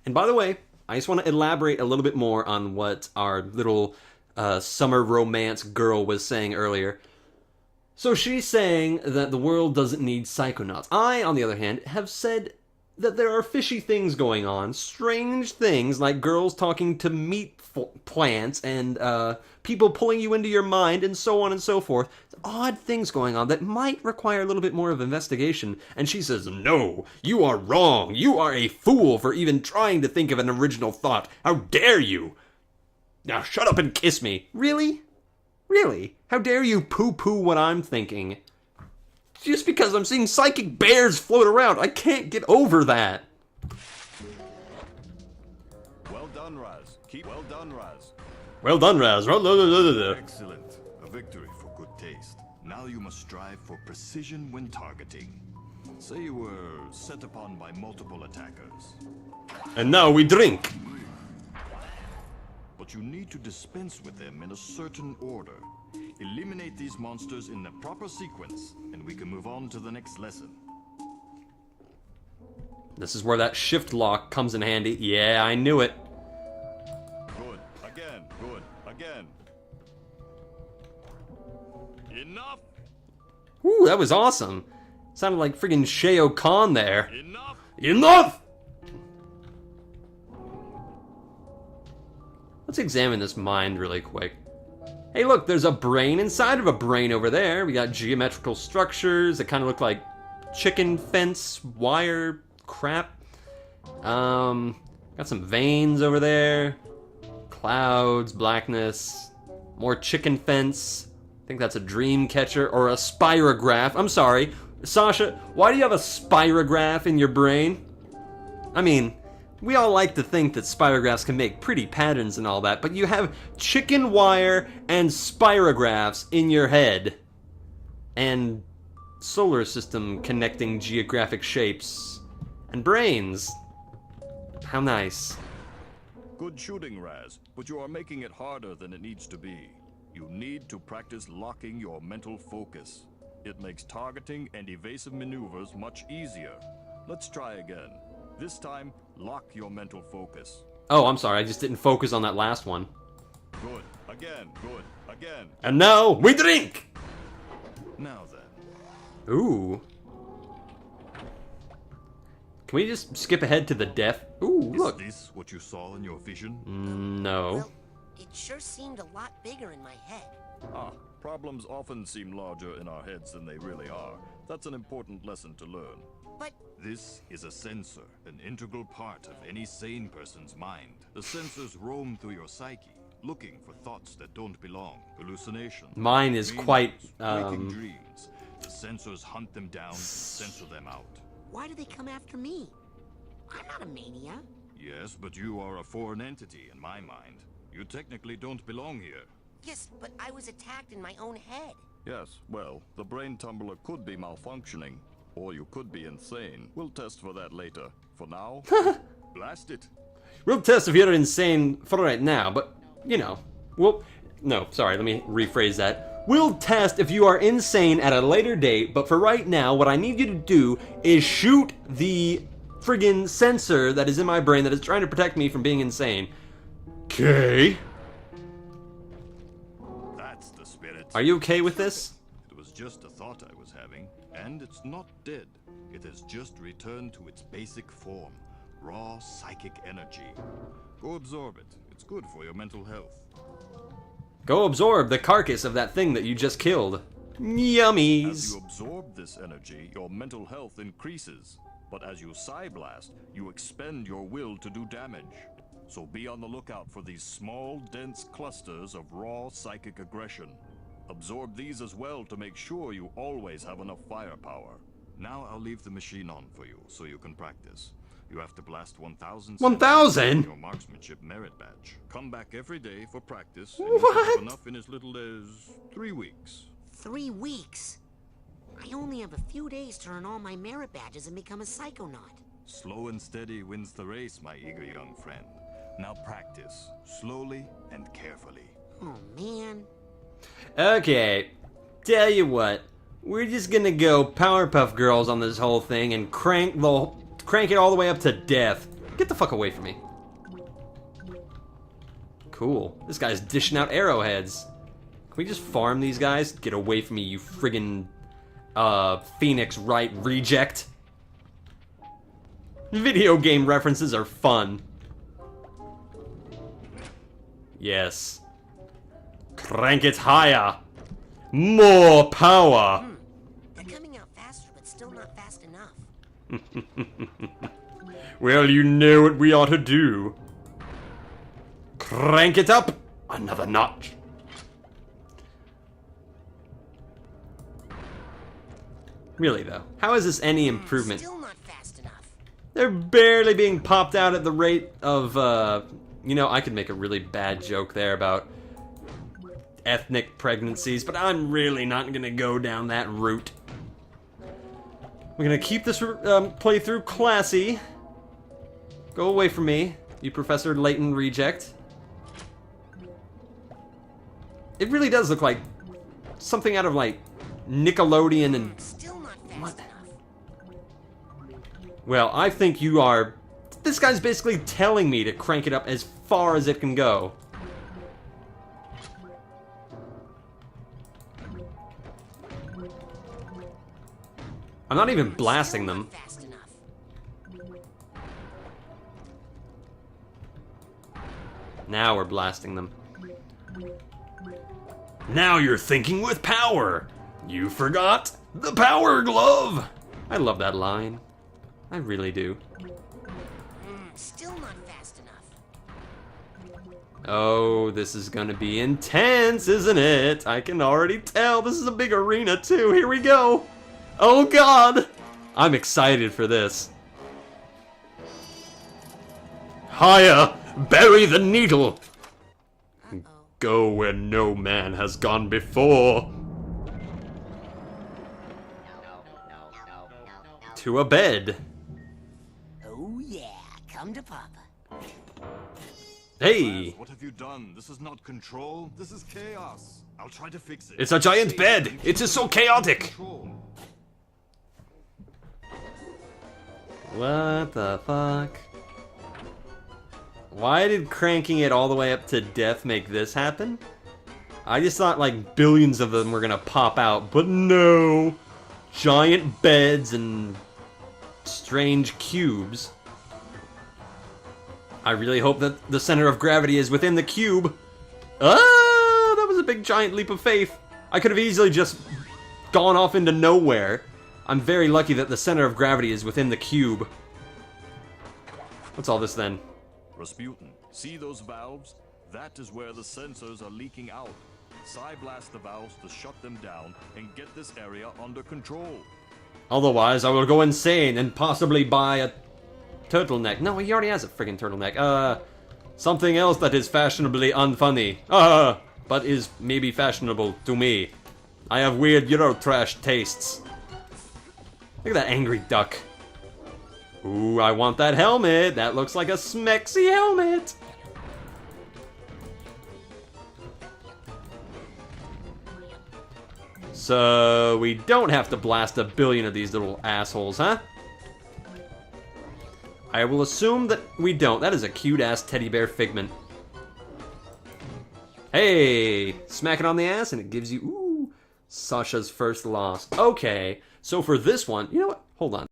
And by the way, I just want to elaborate a little bit more on what our little summer romance girl was saying earlier. So she's saying that the world doesn't need psychonauts. I, on the other hand, have said that there are fishy things going on, strange things like girls talking to meat plants and people pulling you into your mind and so on and so forth. Odd things going on that might require a little bit more of investigation. And she says, no, you are wrong. You are a fool for even trying to think of an original thought. How dare you? Now shut up and kiss me. Really? Really? How dare you poo-poo what I'm thinking? Just because I'm seeing psychic bears float around, I can't get over that. Well done, Raz. Well done, Raz. Well done, Raz. Excellent. A victory for good taste. Now you must strive for precision when targeting. Say you were set upon by multiple attackers. And now we drink. But you need to dispense with them in a certain order. Eliminate these monsters in the proper sequence, and we can move on to the next lesson. This is where that shift lock comes in handy. Yeah, I knew it. Good. Again. Good. Again. Enough! Ooh, that was awesome. Sounded like friggin' Shao Kahn there. Enough! Enough! Let's examine this mind really quick. Hey, look, there's a brain inside of a brain over there. We got geometrical structures that kind of look like chicken fence wire crap. Got some veins over there. Clouds, blackness, more chicken fence. I think that's a dream catcher or a spirograph. I'm sorry, Sasha, why do you have a spirograph in your brain? I mean, we all like to think that spirographs can make pretty patterns and all that, but you have chicken wire and spirographs in your head. And solar system connecting geographic shapes. And brains. How nice. Good shooting, Raz, but you are making it harder than it needs to be. You need to practice locking your mental focus. It makes targeting and evasive maneuvers much easier. Let's try again. This time, lock your mental focus. Oh, I'm sorry, I just didn't focus on that last one. Good. Again. Good. Again. And now, we drink! Now then. Ooh. Can we just skip ahead to the death? Ooh, look. Is this what you saw in your vision? No. Well, it sure seemed a lot bigger in my head. Problems often seem larger in our heads than they really are. That's an important lesson to learn. But This is a sensor, an integral part of any sane person's mind. The sensors roam through your psyche, looking for thoughts that don't belong, hallucinations. Mine is dreams, quite, waking dreams. The sensors hunt them down and censor them out. why do they come after me? I'm not a mania. Yes, but you are a foreign entity in my mind. You technically don't belong here. Yes, but I was attacked in my own head. Yes, well, the brain tumbler could be malfunctioning, or you could be insane. We'll test for that later. For now, blast it. We'll test if you're insane for right now, but, you know, no, sorry, let me rephrase that. We'll test if you are insane at a later date, but for right now, what I need you to do is shoot the friggin' sensor that is in my brain that is trying to protect me from being insane. Okay. That's the spirit. Are you okay with this? It was just a thought I was having, and it's not dead. It has just returned to its basic form, raw psychic energy. Go absorb it. It's good for your mental health. Go absorb the carcass of that thing that you just killed. As Yummies. you absorb this energy, your mental health increases. But as you psyblast, you expend your will to do damage. So be on the lookout for these small, dense clusters of raw psychic aggression. Absorb these as well to make sure you always have enough firepower. Now I'll leave the machine on for you, so you can practice. You have to blast 1,000 1,000? your marksmanship merit badge. Come back every day for practice. And What? you can have enough in as little as 3 weeks. 3 weeks. I only have a few days to earn all my merit badges and become a psychonaut. Slow and steady wins the race, my eager young friend. Now practice, slowly and carefully. Oh, man. Okay, tell you what, we're just gonna go Powerpuff Girls on this whole thing and crank it all the way up to death. Get the fuck away from me. Cool. This guy's dishing out arrowheads. Can we just farm these guys? Get away from me, you friggin' Phoenix Wright reject. Video game references are fun. Yes. Crank it higher. More power. They're coming out faster, but still not fast enough. Well, you know what we ought to do. Crank it up another notch. Really, though, how is this any improvement? Still not fast enough. They're barely being popped out at the rate of, you know, I could make a really bad joke there about ethnic pregnancies, but I'm really not gonna go down that route. We're gonna keep this playthrough classy. Go away from me, you Professor Layton reject. It really does look like something out of, like, Nickelodeon and... Still not fast enough. Well, I think you are... This guy's basically telling me to crank it up as far as it can go. I'm not even blasting them. Fast enough. Now we're blasting them. Now you're thinking with power. You forgot the power glove. I love that line. I really do. Still not fast enough. Oh, this is gonna be intense, isn't it? I can already tell. This is a big arena, too. Here we go. Oh, God. I'm excited for this. Higher. Bury the needle. Go where no man has gone before. To a bed. Oh yeah, come to Papa. Hey. What have you done? This is not control. This is chaos. I'll try to fix it. It's a giant bed. It is so chaotic. What the fuck? Why did cranking it all the way up to death make this happen? I just thought like billions of them were gonna pop out, but no. Giant beds and strange cubes. I really hope that the center of gravity is within the cube. Ah, that was a big giant leap of faith. I could have easily just gone off into nowhere. I'm very lucky that the center of gravity is within the cube. What's all this then? Rasputin, see those valves? That is where the sensors are leaking out. Psy-blast the valves to shut them down and get this area under control. Otherwise, I will go insane and possibly buy a turtleneck. No, he already has a friggin' turtleneck. Something else that is fashionably unfunny. But is maybe fashionable to me. I have weird Eurotrash tastes. Look at that angry duck. Ooh, I want that helmet. That looks like a smexy helmet. So, we don't have to blast a billion of these little assholes, huh? I will assume that we don't. That is a cute-ass teddy bear figment. Hey! Smack it on the ass and it gives you, ooh, Sasha's first loss. Okay, so for this one, you know what? Hold on.